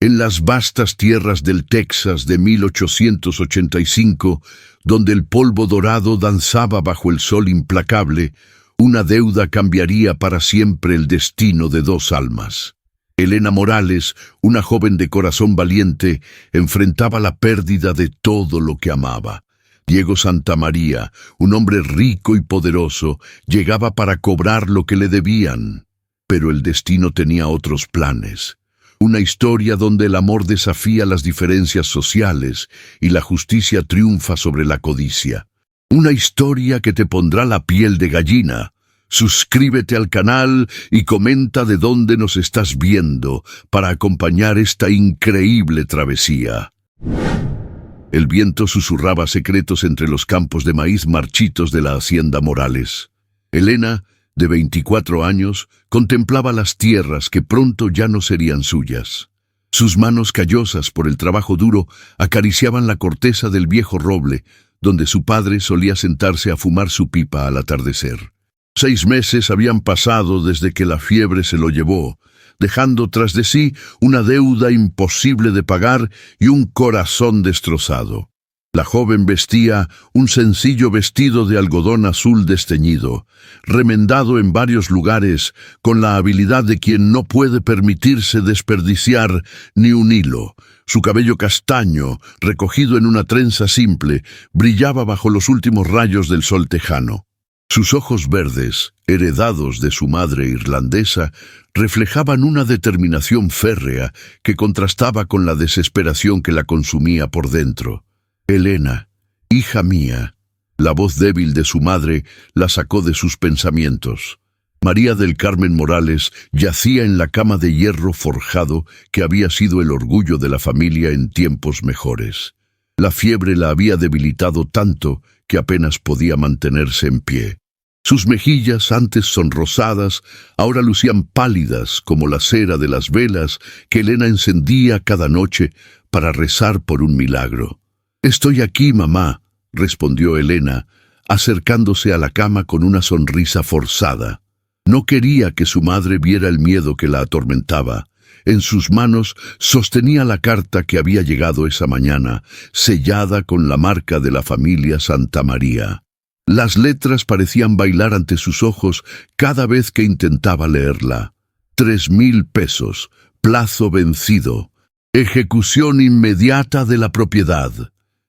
En las vastas tierras del Texas de 1885, donde el polvo dorado danzaba bajo el sol implacable, una deuda cambiaría para siempre el destino de dos almas. Elena Morales, una joven de corazón valiente, enfrentaba la pérdida de todo lo que amaba. Diego Santamaría, un hombre rico y poderoso, llegaba para cobrar lo que le debían. Pero el destino tenía otros planes. Una historia donde el amor desafía las diferencias sociales y la justicia triunfa sobre la codicia. Una historia que te pondrá la piel de gallina. Suscríbete al canal y comenta de dónde nos estás viendo para acompañar esta increíble travesía. El viento susurraba secretos entre los campos de maíz marchitos de la hacienda Morales. Elena, de 24 años, contemplaba las tierras que pronto ya no serían suyas. Sus manos callosas por el trabajo duro acariciaban la corteza del viejo roble, donde su padre solía sentarse a fumar su pipa al atardecer. 6 meses habían pasado desde que la fiebre se lo llevó, dejando tras de sí una deuda imposible de pagar y un corazón destrozado. La joven vestía un sencillo vestido de algodón azul desteñido, remendado en varios lugares con la habilidad de quien no puede permitirse desperdiciar ni un hilo. Su cabello castaño, recogido en una trenza simple, brillaba bajo los últimos rayos del sol tejano. Sus ojos verdes, heredados de su madre irlandesa, reflejaban una determinación férrea que contrastaba con la desesperación que la consumía por dentro. Elena, hija mía, la voz débil de su madre la sacó de sus pensamientos. María del Carmen Morales yacía en la cama de hierro forjado que había sido el orgullo de la familia en tiempos mejores. La fiebre la había debilitado tanto que apenas podía mantenerse en pie. Sus mejillas, antes sonrosadas, ahora lucían pálidas como la cera de las velas que Elena encendía cada noche para rezar por un milagro. «Estoy aquí, mamá», respondió Elena, acercándose a la cama con una sonrisa forzada. No quería que su madre viera el miedo que la atormentaba. En sus manos sostenía la carta que había llegado esa mañana, sellada con la marca de la familia Santamaría. Las letras parecían bailar ante sus ojos cada vez que intentaba leerla. 3,000 pesos, plazo vencido, ejecución inmediata de la propiedad.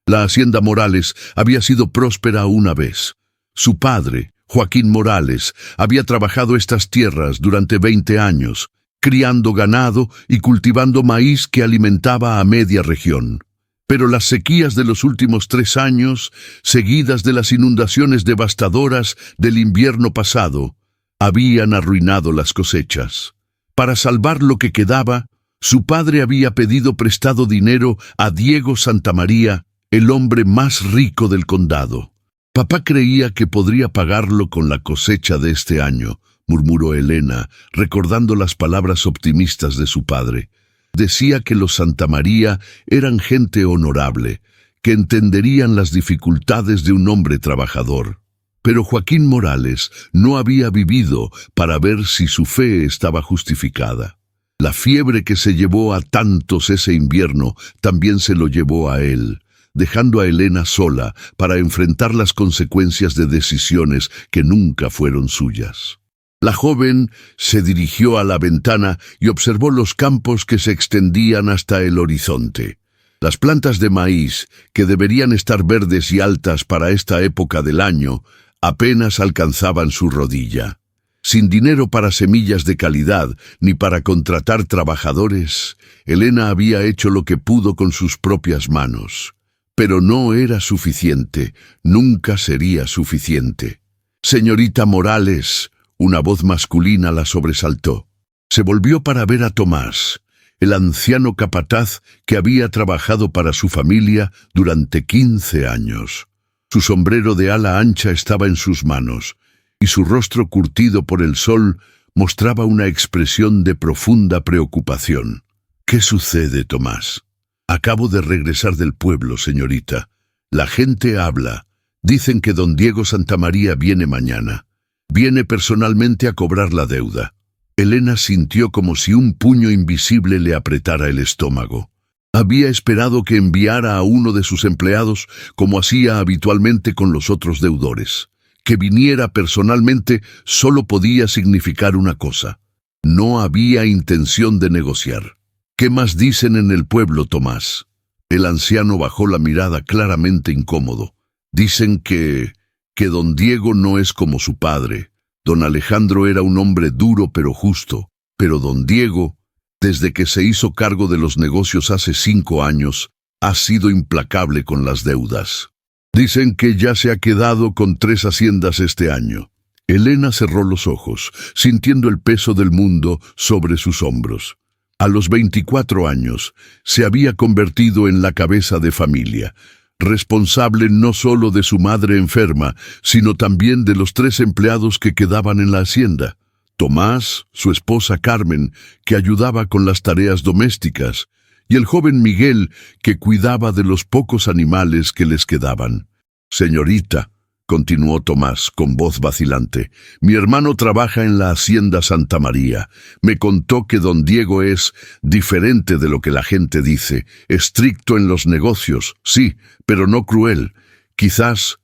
La hacienda Morales había sido próspera una vez. Su padre, Joaquín Morales, había trabajado estas tierras durante 20 años, criando ganado y cultivando maíz que alimentaba a media región. Pero las sequías de los últimos 3 años, seguidas de las inundaciones devastadoras del invierno pasado, habían arruinado las cosechas. Para salvar lo que quedaba, su padre había pedido prestado dinero a Diego Santamaría, el hombre más rico del condado. «Papá creía que podría pagarlo con la cosecha de este año», murmuró Elena, recordando las palabras optimistas de su padre. Decía que los Santamaría eran gente honorable, que entenderían las dificultades de un hombre trabajador. Pero Joaquín Morales no había vivido para ver si su fe estaba justificada. La fiebre que se llevó a tantos ese invierno también se lo llevó a él, dejando a Elena sola para enfrentar las consecuencias de decisiones que nunca fueron suyas. La joven se dirigió a la ventana y observó los campos que se extendían hasta el horizonte. Las plantas de maíz, que deberían estar verdes y altas para esta época del año, apenas alcanzaban su rodilla. Sin dinero para semillas de calidad ni para contratar trabajadores, Elena había hecho lo que pudo con sus propias manos. Pero no era suficiente, nunca sería suficiente. «Señorita Morales», una voz masculina la sobresaltó. Se volvió para ver a Tomás, el anciano capataz que había trabajado para su familia durante 15 años. Su sombrero de ala ancha estaba en sus manos, y su rostro curtido por el sol mostraba una expresión de profunda preocupación. «¿Qué sucede, Tomás?» «Acabo de regresar del pueblo, señorita. La gente habla. Dicen que don Diego Santamaría viene mañana. Viene personalmente a cobrar la deuda». Elena sintió como si un puño invisible le apretara el estómago. Había esperado que enviara a uno de sus empleados, como hacía habitualmente con los otros deudores. Que viniera personalmente solo podía significar una cosa: no había intención de negociar. ¿Qué más dicen en el pueblo, Tomás? El anciano bajó la mirada claramente incómodo. Dicen que don Diego no es como su padre. Don Alejandro era un hombre duro pero justo. Pero don Diego, desde que se hizo cargo de los negocios hace 5 años, ha sido implacable con las deudas. Dicen que ya se ha quedado con 3 haciendas este año. Elena cerró los ojos, sintiendo el peso del mundo sobre sus hombros. A los 24 años, se había convertido en la cabeza de familia, responsable no solo de su madre enferma, sino también de los 3 empleados que quedaban en la hacienda. Tomás, su esposa Carmen, que ayudaba con las tareas domésticas, y el joven Miguel, que cuidaba de los pocos animales que les quedaban. «Señorita», continuó Tomás con voz vacilante, «mi hermano trabaja en la hacienda Santa María. Me contó que don Diego es diferente de lo que la gente dice, estricto en los negocios, sí, pero no cruel. Quizás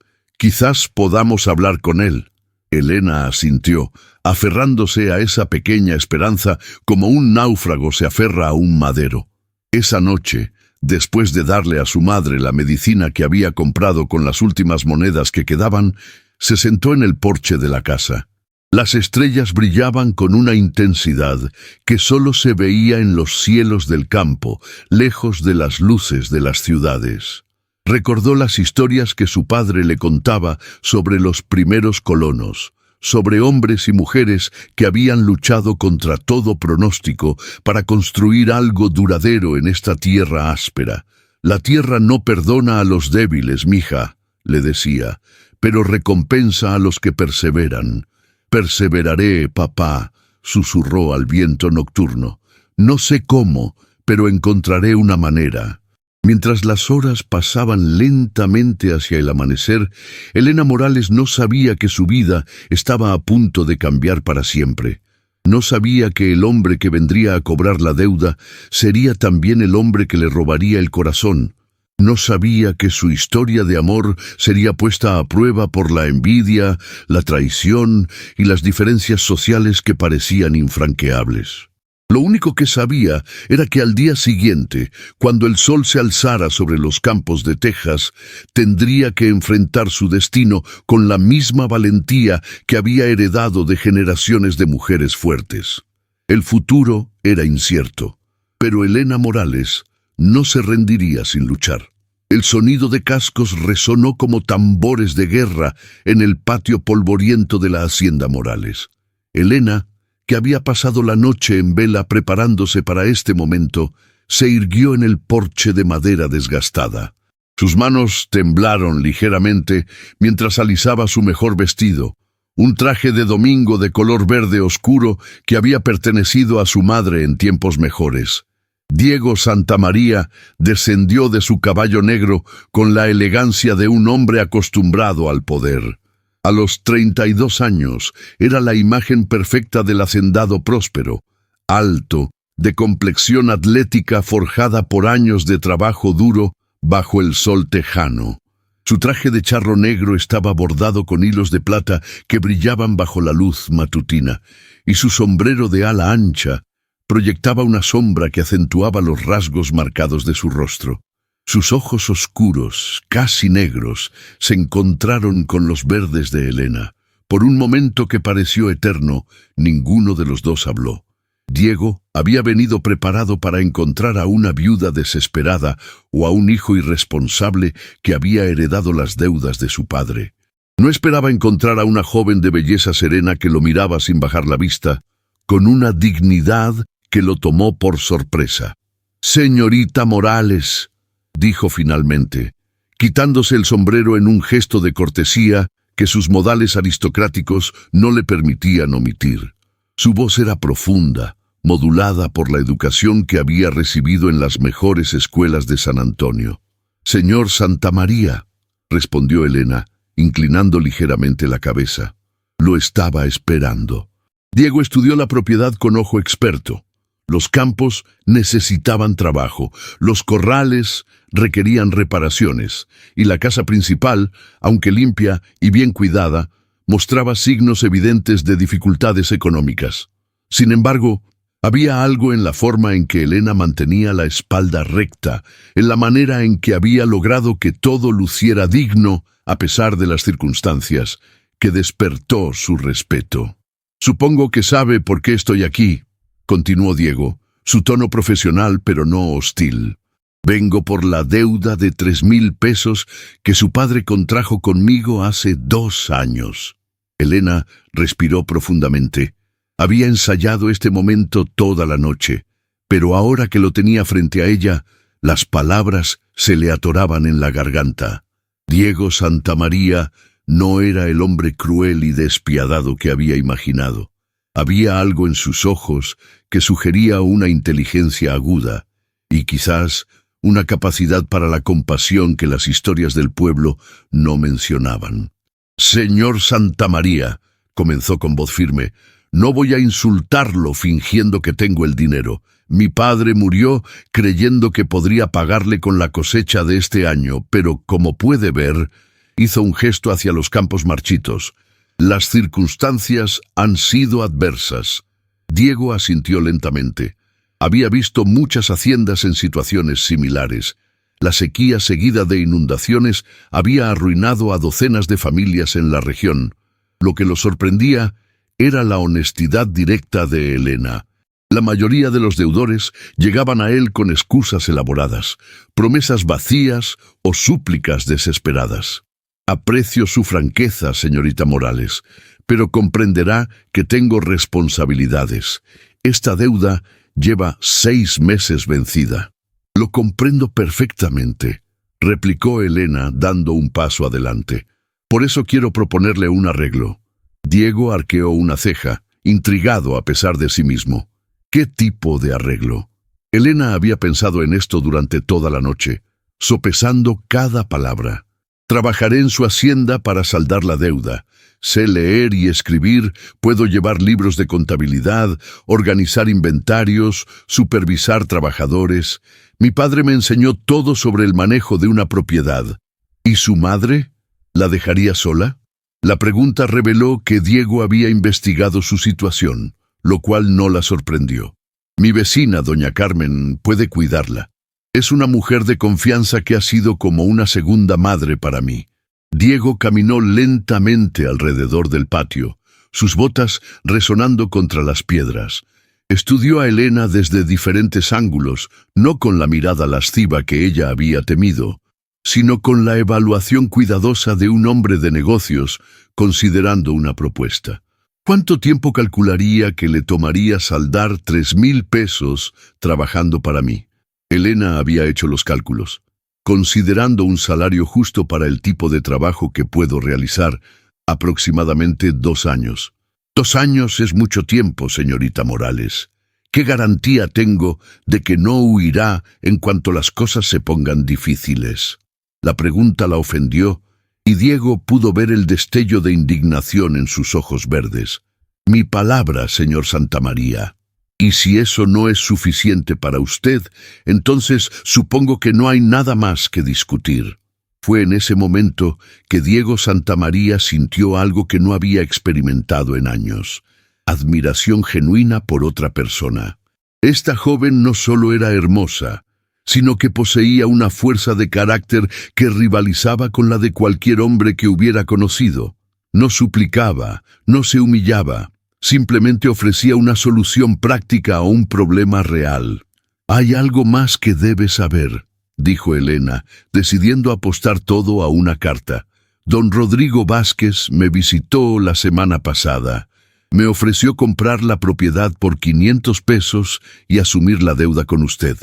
podamos hablar con él». Elena asintió, aferrándose a esa pequeña esperanza como un náufrago se aferra a un madero. Esa noche, después de darle a su madre la medicina que había comprado con las últimas monedas que quedaban, se sentó en el porche de la casa. Las estrellas brillaban con una intensidad que solo se veía en los cielos del campo, lejos de las luces de las ciudades. Recordó las historias que su padre le contaba sobre los primeros colonos, sobre hombres y mujeres que habían luchado contra todo pronóstico para construir algo duradero en esta tierra áspera. «La tierra no perdona a los débiles, mija», le decía, «pero recompensa a los que perseveran». «Perseveraré, papá», susurró al viento nocturno. «No sé cómo, pero encontraré una manera». Mientras las horas pasaban lentamente hacia el amanecer, Elena Morales no sabía que su vida estaba a punto de cambiar para siempre. No sabía que el hombre que vendría a cobrar la deuda sería también el hombre que le robaría el corazón. No sabía que su historia de amor sería puesta a prueba por la envidia, la traición y las diferencias sociales que parecían infranqueables. Lo único que sabía era que al día siguiente, cuando el sol se alzara sobre los campos de Texas, tendría que enfrentar su destino con la misma valentía que había heredado de generaciones de mujeres fuertes. El futuro era incierto, pero Elena Morales no se rendiría sin luchar. El sonido de cascos resonó como tambores de guerra en el patio polvoriento de la hacienda Morales. Elena, que había pasado la noche en vela preparándose para este momento, se irguió en el porche de madera desgastada. Sus manos temblaron ligeramente mientras alisaba su mejor vestido, un traje de domingo de color verde oscuro que había pertenecido a su madre en tiempos mejores. Diego Santamaría descendió de su caballo negro con la elegancia de un hombre acostumbrado al poder. A los 32 años era la imagen perfecta del hacendado próspero, alto, de complexión atlética forjada por años de trabajo duro bajo el sol tejano. Su traje de charro negro estaba bordado con hilos de plata que brillaban bajo la luz matutina, y su sombrero de ala ancha proyectaba una sombra que acentuaba los rasgos marcados de su rostro. Sus ojos oscuros, casi negros, se encontraron con los verdes de Elena. Por un momento que pareció eterno, ninguno de los dos habló. Diego había venido preparado para encontrar a una viuda desesperada o a un hijo irresponsable que había heredado las deudas de su padre. No esperaba encontrar a una joven de belleza serena que lo miraba sin bajar la vista, con una dignidad que lo tomó por sorpresa. «Señorita Morales», dijo finalmente, quitándose el sombrero en un gesto de cortesía que sus modales aristocráticos no le permitían omitir. Su voz era profunda, modulada por la educación que había recibido en las mejores escuelas de San Antonio. «Señor Santamaría», respondió Elena, inclinando ligeramente la cabeza. «Lo estaba esperando». Diego estudió la propiedad con ojo experto. Los campos necesitaban trabajo, los corrales requerían reparaciones, y la casa principal, aunque limpia y bien cuidada, mostraba signos evidentes de dificultades económicas. Sin embargo, había algo en la forma en que Elena mantenía la espalda recta, en la manera en que había logrado que todo luciera digno a pesar de las circunstancias, que despertó su respeto. «Supongo que sabe por qué estoy aquí», continuó Diego, su tono profesional pero no hostil. «Vengo por la deuda de 3,000 pesos que su padre contrajo conmigo hace 2 años». Elena respiró profundamente. Había ensayado este momento toda la noche, pero ahora que lo tenía frente a ella, las palabras se le atoraban en la garganta. Diego Santamaría no era el hombre cruel y despiadado que había imaginado. Había algo en sus ojos que sugería una inteligencia aguda y quizás una capacidad para la compasión que las historias del pueblo no mencionaban. «Señor Santamaría», comenzó con voz firme, «no voy a insultarlo fingiendo que tengo el dinero. Mi padre murió creyendo que podría pagarle con la cosecha de este año, pero como puede ver», hizo un gesto hacia los campos marchitos, «las circunstancias han sido adversas». Diego asintió lentamente. Había visto muchas haciendas en situaciones similares. La sequía seguida de inundaciones había arruinado a docenas de familias en la región. Lo que lo sorprendía era la honestidad directa de Elena. La mayoría de los deudores llegaban a él con excusas elaboradas, promesas vacías o súplicas desesperadas. «Aprecio su franqueza, señorita Morales, pero comprenderá que tengo responsabilidades. Esta deuda lleva 6 meses vencida». «Lo comprendo perfectamente», replicó Elena dando un paso adelante. «Por eso quiero proponerle un arreglo». Diego arqueó una ceja, intrigado a pesar de sí mismo. ¿Qué tipo de arreglo? Elena había pensado en esto durante toda la noche, sopesando cada palabra. «Trabajaré en su hacienda para saldar la deuda. Sé leer y escribir, puedo llevar libros de contabilidad, organizar inventarios, supervisar trabajadores. Mi padre me enseñó todo sobre el manejo de una propiedad». ¿Y su madre? ¿La dejaría sola? La pregunta reveló que Diego había investigado su situación, lo cual no la sorprendió. «Mi vecina, doña Carmen, puede cuidarla. Es una mujer de confianza que ha sido como una segunda madre para mí». Diego caminó lentamente alrededor del patio, sus botas resonando contra las piedras. Estudió a Elena desde diferentes ángulos, no con la mirada lasciva que ella había temido, sino con la evaluación cuidadosa de un hombre de negocios, considerando una propuesta. ¿Cuánto tiempo calcularía que le tomaría saldar 3,000 pesos trabajando para mí? Elena había hecho los cálculos. Considerando un salario justo para el tipo de trabajo que puedo realizar, aproximadamente 2 años. 2 años es mucho tiempo, señorita Morales. ¿Qué garantía tengo de que no huirá en cuanto las cosas se pongan difíciles? La pregunta la ofendió, y Diego pudo ver el destello de indignación en sus ojos verdes. «Mi palabra, señor Santamaría. Y si eso no es suficiente para usted, entonces supongo que no hay nada más que discutir». Fue en ese momento que Diego Santamaría sintió algo que no había experimentado en años: admiración genuina por otra persona. Esta joven no solo era hermosa, sino que poseía una fuerza de carácter que rivalizaba con la de cualquier hombre que hubiera conocido. No suplicaba, no se humillaba, simplemente ofrecía una solución práctica a un problema real. «Hay algo más que debes saber», dijo Elena, decidiendo apostar todo a una carta. «Don Rodrigo Vázquez me visitó la semana pasada. Me ofreció comprar la propiedad por 500 pesos y asumir la deuda con usted».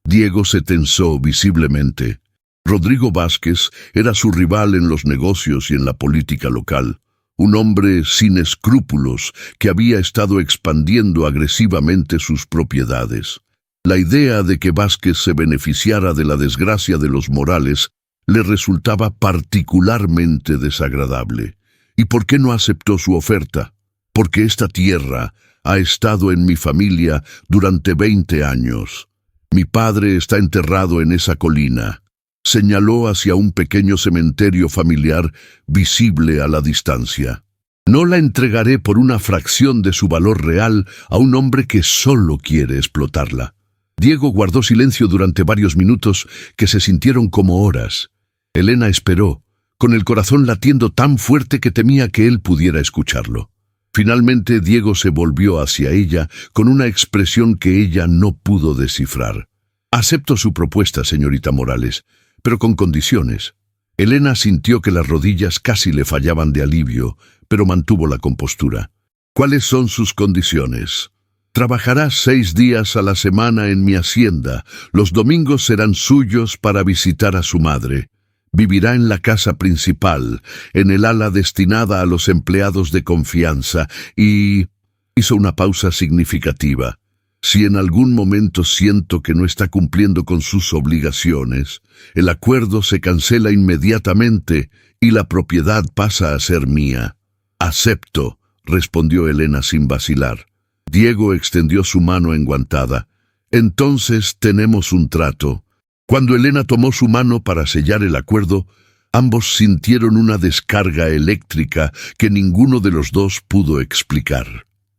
Diego se tensó visiblemente. Rodrigo Vázquez era su rival en los negocios y en la política local. Un hombre sin escrúpulos que había estado expandiendo agresivamente sus propiedades. La idea de que Vázquez se beneficiara de la desgracia de los Morales le resultaba particularmente desagradable. ¿Y por qué no aceptó su oferta? porque esta tierra ha estado en mi familia durante 20 años. Mi padre está enterrado en esa colina. Señaló hacia un pequeño cementerio familiar visible a la distancia. No la entregaré por una fracción de su valor real a un hombre que solo quiere explotarla. Diego guardó silencio durante varios minutos que se sintieron como horas. Elena esperó, con el corazón latiendo tan fuerte que temía que él pudiera escucharlo. Finalmente Diego se volvió hacia ella con una expresión que ella no pudo descifrar. «Acepto su propuesta, señorita Morales, pero con condiciones». Elena sintió que las rodillas casi le fallaban de alivio, pero mantuvo la compostura. «¿Cuáles son sus condiciones?» «Trabajará 6 días a la semana en mi hacienda. Los domingos serán suyos para visitar a su madre. Vivirá en la casa principal, en el ala destinada a los empleados de confianza, y...» Hizo una pausa significativa. «Si en algún momento siento que no está cumpliendo con sus obligaciones, el acuerdo se cancela inmediatamente y la propiedad pasa a ser mía». «Acepto», respondió Elena sin vacilar. Diego extendió su mano enguantada. «Entonces tenemos un trato». Cuando Elena tomó su mano para sellar el acuerdo, ambos sintieron una descarga eléctrica que ninguno de los dos pudo explicar.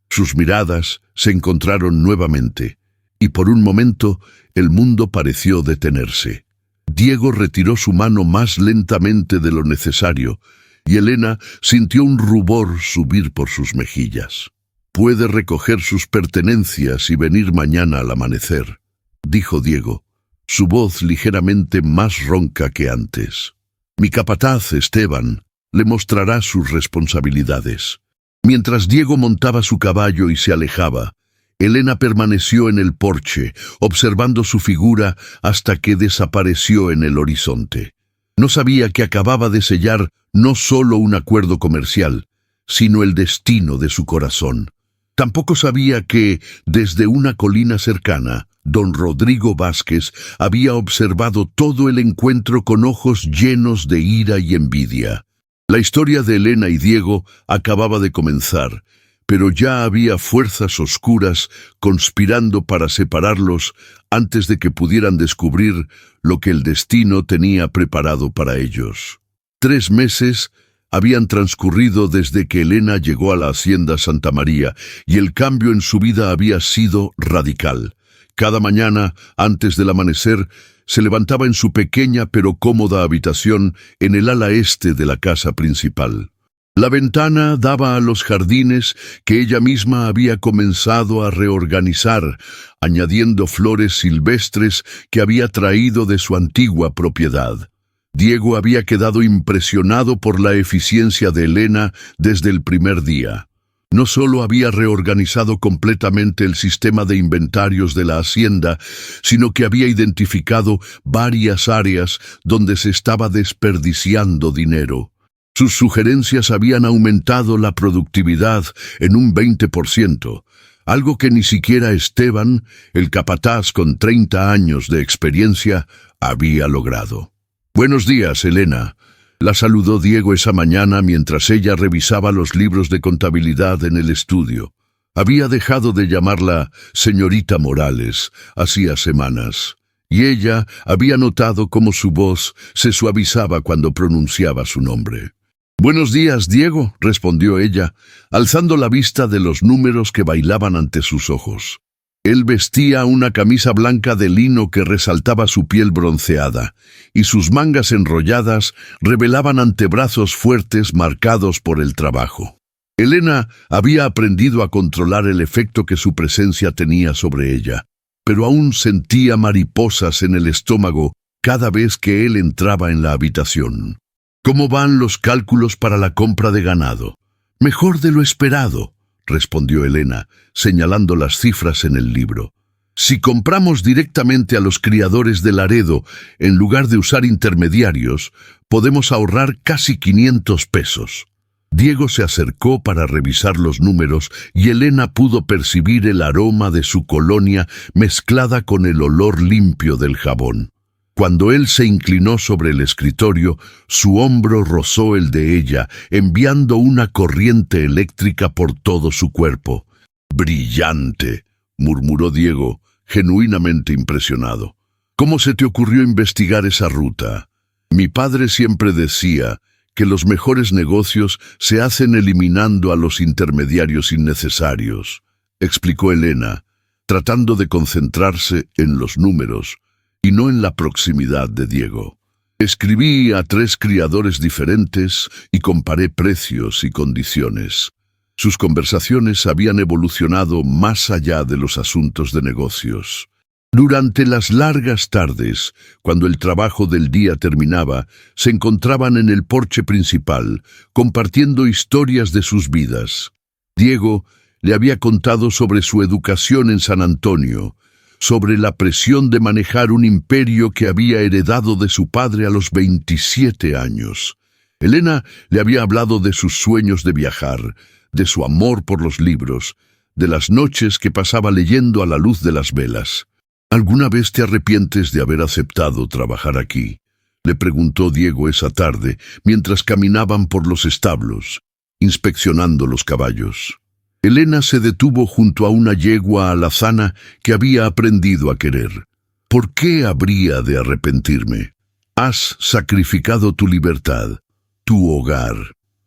Sus miradas se encontraron nuevamente, y por un momento el mundo pareció detenerse. Diego retiró su mano más lentamente de lo necesario, y Elena sintió un rubor subir por sus mejillas. «Puede recoger sus pertenencias y venir mañana al amanecer», dijo Diego, su voz ligeramente más ronca que antes. «Mi capataz, Esteban, le mostrará sus responsabilidades». Mientras Diego montaba su caballo y se alejaba, Elena permaneció en el porche, observando su figura hasta que desapareció en el horizonte. No sabía que acababa de sellar no solo un acuerdo comercial, sino el destino de su corazón. Tampoco sabía que, desde una colina cercana, don Rodrigo Vázquez había observado todo el encuentro con ojos llenos de ira y envidia. La historia de Elena y Diego acababa de comenzar, pero ya había fuerzas oscuras conspirando para separarlos antes de que pudieran descubrir lo que el destino tenía preparado para ellos. 3 meses habían transcurrido desde que Elena llegó a la hacienda Santa María, y el cambio en su vida había sido radical. Cada mañana, antes del amanecer, se levantaba en su pequeña pero cómoda habitación en el ala este de la casa principal. La ventana daba a los jardines que ella misma había comenzado a reorganizar, añadiendo flores silvestres que había traído de su antigua propiedad. Diego había quedado impresionado por la eficiencia de Elena desde el primer día. No solo había reorganizado completamente el sistema de inventarios de la hacienda, sino que había identificado varias áreas donde se estaba desperdiciando dinero. Sus sugerencias habían aumentado la productividad en un 20%, algo que ni siquiera Esteban, el capataz con 30 años de experiencia, había logrado. «Buenos días, Elena», la saludó Diego esa mañana mientras ella revisaba los libros de contabilidad en el estudio. Había dejado de llamarla señorita Morales hacía semanas, y ella había notado cómo su voz se suavizaba cuando pronunciaba su nombre. «Buenos días, Diego», respondió ella, alzando la vista de los números que bailaban ante sus ojos. Él vestía una camisa blanca de lino que resaltaba su piel bronceada, y sus mangas enrolladas revelaban antebrazos fuertes marcados por el trabajo. Elena había aprendido a controlar el efecto que su presencia tenía sobre ella, pero aún sentía mariposas en el estómago cada vez que él entraba en la habitación. «¿Cómo van los cálculos para la compra de ganado?» «Mejor de lo esperado», respondió Elena, señalando las cifras en el libro. «Si compramos directamente a los criadores de Laredo, en lugar de usar intermediarios, podemos ahorrar casi 500 pesos. Diego se acercó para revisar los números y Elena pudo percibir el aroma de su colonia mezclada con el olor limpio del jabón. Cuando él se inclinó sobre el escritorio, su hombro rozó el de ella, enviando una corriente eléctrica por todo su cuerpo. «Brillante», murmuró Diego, genuinamente impresionado. «¿Cómo se te ocurrió investigar esa ruta? Mi padre siempre decía que los mejores negocios se hacen eliminando a los intermediarios innecesarios», explicó Elena, tratando de concentrarse en los números y no en la proximidad de Diego. «Escribí a 3 criadores diferentes y comparé precios y condiciones». Sus conversaciones habían evolucionado más allá de los asuntos de negocios. Durante las largas tardes, cuando el trabajo del día terminaba, se encontraban en el porche principal, compartiendo historias de sus vidas. Diego le había contado sobre su educación en San Antonio, sobre la presión de manejar un imperio que había heredado de su padre a los 27 años. Elena le había hablado de sus sueños de viajar, de su amor por los libros, de las noches que pasaba leyendo a la luz de las velas. «¿Alguna vez te arrepientes de haber aceptado trabajar aquí?», le preguntó Diego esa tarde, mientras caminaban por los establos, inspeccionando los caballos. Elena se detuvo junto a una yegua alazana que había aprendido a querer. «¿Por qué habría de arrepentirme? Has sacrificado tu libertad, tu hogar,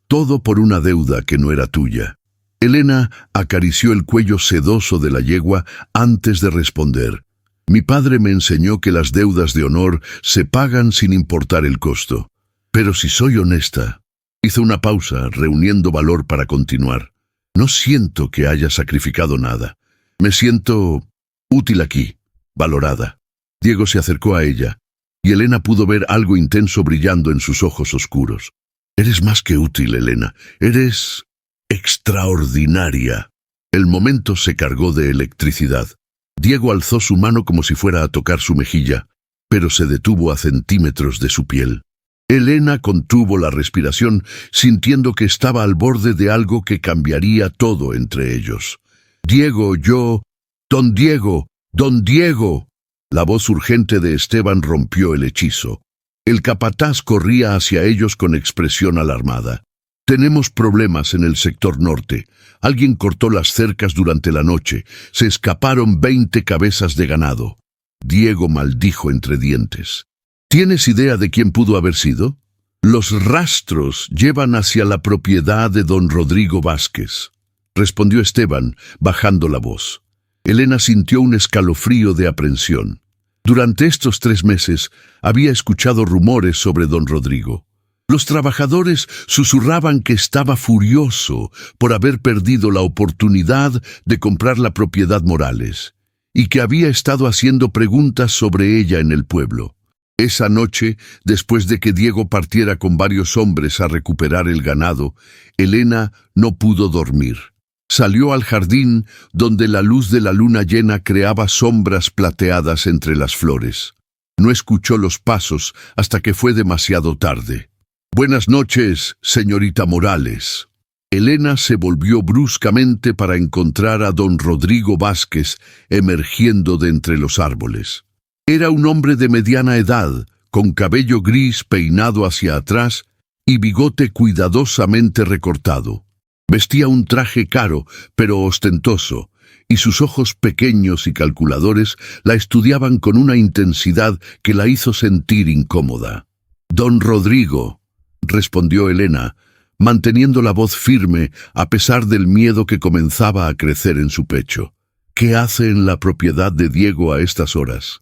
todo por una deuda que no era tuya». Elena acarició el cuello sedoso de la yegua antes de responder. «Mi padre me enseñó que las deudas de honor se pagan sin importar el costo. Pero si soy honesta», hizo una pausa, reuniendo valor para continuar, «no siento que haya sacrificado nada. Me siento útil aquí, valorada». Diego se acercó a ella, y Elena pudo ver algo intenso brillando en sus ojos oscuros. «Eres más que útil, Elena. Eres extraordinaria». El momento se cargó de electricidad. Diego alzó su mano como si fuera a tocar su mejilla, pero se detuvo a centímetros de su piel. Elena contuvo la respiración, sintiendo que estaba al borde de algo que cambiaría todo entre ellos. «Diego, Don Diego, Don Diego». La voz urgente de Esteban rompió el hechizo. El capataz corría hacia ellos con expresión alarmada. «Tenemos problemas en el sector norte. Alguien cortó las cercas durante la noche. Se escaparon 20 cabezas de ganado». Diego maldijo entre dientes. «¿Tienes idea de quién pudo haber sido? Los rastros llevan hacia la propiedad de don Rodrigo Vázquez», respondió Esteban, bajando la voz. Elena sintió un escalofrío de aprensión. Durante estos 3 meses había escuchado rumores sobre don Rodrigo. Los trabajadores susurraban que estaba furioso por haber perdido la oportunidad de comprar la propiedad Morales, y que había estado haciendo preguntas sobre ella en el pueblo. Esa noche, después de que Diego partiera con varios hombres a recuperar el ganado, Elena no pudo dormir. Salió al jardín, donde la luz de la luna llena creaba sombras plateadas entre las flores. No escuchó los pasos hasta que fue demasiado tarde. «Buenas noches, señorita Morales». Elena se volvió bruscamente para encontrar a don Rodrigo Vázquez emergiendo de entre los árboles. Era un hombre de mediana edad, con cabello gris peinado hacia atrás y bigote cuidadosamente recortado. Vestía un traje caro, pero ostentoso, y sus ojos pequeños y calculadores la estudiaban con una intensidad que la hizo sentir incómoda. «Don Rodrigo», respondió Elena, manteniendo la voz firme a pesar del miedo que comenzaba a crecer en su pecho. «¿Qué hace en la propiedad de Diego a estas horas?»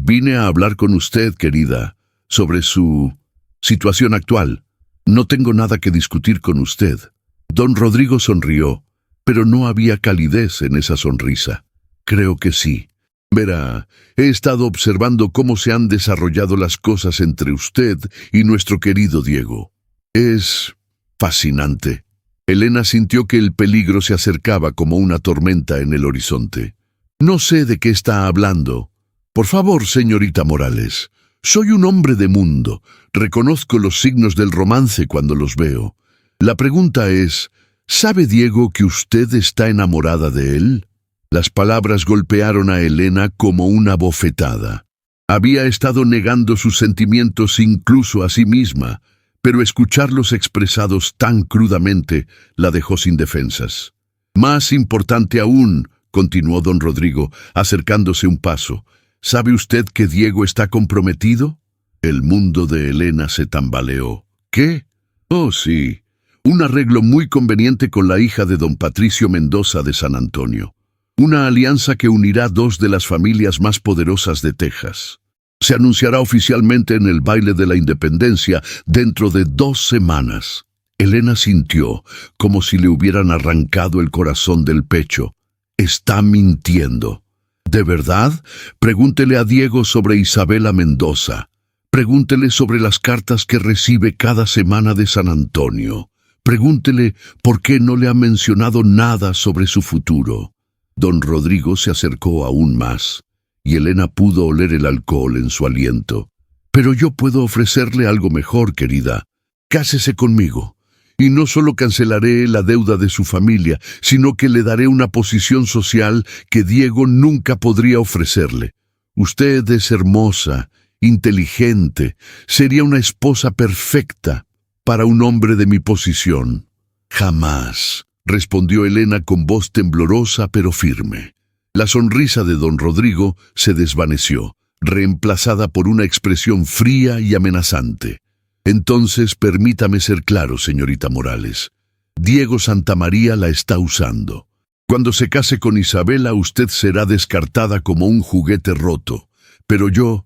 «Vine a hablar con usted, querida, sobre su situación actual. No tengo nada que discutir con usted». Don Rodrigo sonrió, pero no había calidez en esa sonrisa. «Creo que sí. Verá, he estado observando cómo se han desarrollado las cosas entre usted y nuestro querido Diego. Es fascinante». Elena sintió que el peligro se acercaba como una tormenta en el horizonte. «No sé de qué está hablando. Por favor, señorita Morales, soy un hombre de mundo. Reconozco los signos del romance cuando los veo. La pregunta es, ¿sabe Diego que usted está enamorada de él?». Las palabras golpearon a Elena como una bofetada. Había estado negando sus sentimientos incluso a sí misma, pero escucharlos expresados tan crudamente la dejó sin defensas. Más importante aún, continuó don Rodrigo, acercándose un paso, ¿sabe usted que Diego está comprometido? El mundo de Elena se tambaleó. ¿Qué? Oh, sí. Un arreglo muy conveniente con la hija de don Patricio Mendoza de San Antonio. Una alianza que unirá dos de las familias más poderosas de Texas. Se anunciará oficialmente en el baile de la Independencia dentro de 2 semanas. Elena sintió como si le hubieran arrancado el corazón del pecho. Está mintiendo. ¿De verdad? Pregúntele a Diego sobre Isabela Mendoza. Pregúntele sobre las cartas que recibe cada semana de San Antonio. Pregúntele por qué no le ha mencionado nada sobre su futuro. Don Rodrigo se acercó aún más, y Elena pudo oler el alcohol en su aliento. Pero yo puedo ofrecerle algo mejor, querida. Cásese conmigo. Y no solo cancelaré la deuda de su familia, sino que le daré una posición social que Diego nunca podría ofrecerle. Usted es hermosa, inteligente, sería una esposa perfecta para un hombre de mi posición. Jamás, respondió Elena con voz temblorosa pero firme. La sonrisa de don Rodrigo se desvaneció, reemplazada por una expresión fría y amenazante. Entonces permítame ser claro, señorita Morales. Diego Santamaría la está usando. Cuando se case con Isabela, usted será descartada como un juguete roto. Pero yo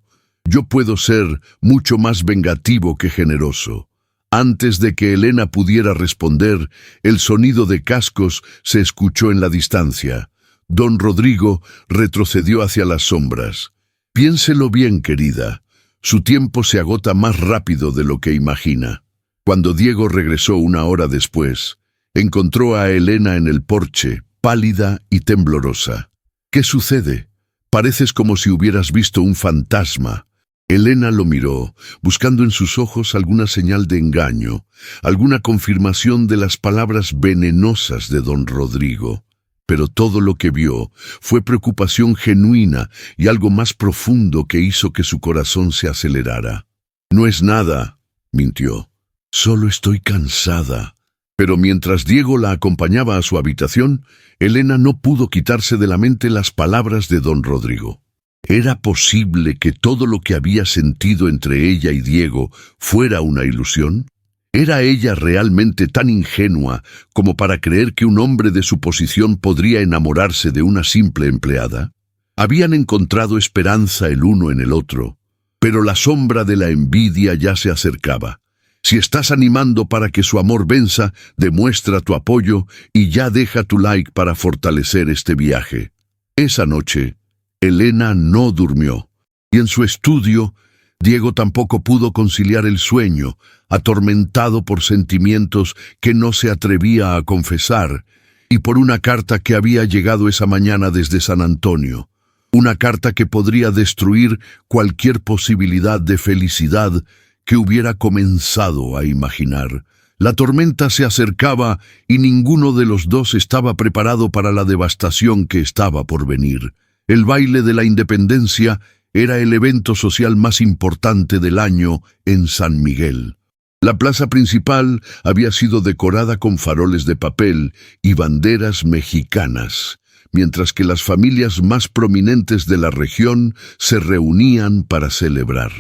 puedo ser mucho más vengativo que generoso. Antes de que Elena pudiera responder, el sonido de cascos se escuchó en la distancia. Don Rodrigo retrocedió hacia las sombras. Piénselo bien, querida. Su tiempo se agota más rápido de lo que imagina. Cuando Diego regresó 1 hora después, encontró a Elena en el porche, pálida y temblorosa. ¿Qué sucede? Pareces como si hubieras visto un fantasma. Elena lo miró, buscando en sus ojos alguna señal de engaño, alguna confirmación de las palabras venenosas de don Rodrigo. Pero todo lo que vio fue preocupación genuina y algo más profundo que hizo que su corazón se acelerara. No es nada, mintió. Solo estoy cansada. Pero mientras Diego la acompañaba a su habitación, Elena no pudo quitarse de la mente las palabras de don Rodrigo. ¿Era posible que todo lo que había sentido entre ella y Diego fuera una ilusión? ¿Era ella realmente tan ingenua como para creer que un hombre de su posición podría enamorarse de una simple empleada? Habían encontrado esperanza el uno en el otro, pero la sombra de la envidia ya se acercaba. Si estás animando para que su amor venza, demuestra tu apoyo y ya deja tu like para fortalecer este viaje. Esa noche, Elena no durmió, y en su estudio, Diego tampoco pudo conciliar el sueño, atormentado por sentimientos que no se atrevía a confesar, y por una carta que había llegado esa mañana desde San Antonio, una carta que podría destruir cualquier posibilidad de felicidad que hubiera comenzado a imaginar. La tormenta se acercaba y ninguno de los dos estaba preparado para la devastación que estaba por venir. El baile de la Independencia era el evento social más importante del año en San Miguel. La plaza principal había sido decorada con faroles de papel y banderas mexicanas, mientras que las familias más prominentes de la región se reunían para celebrar.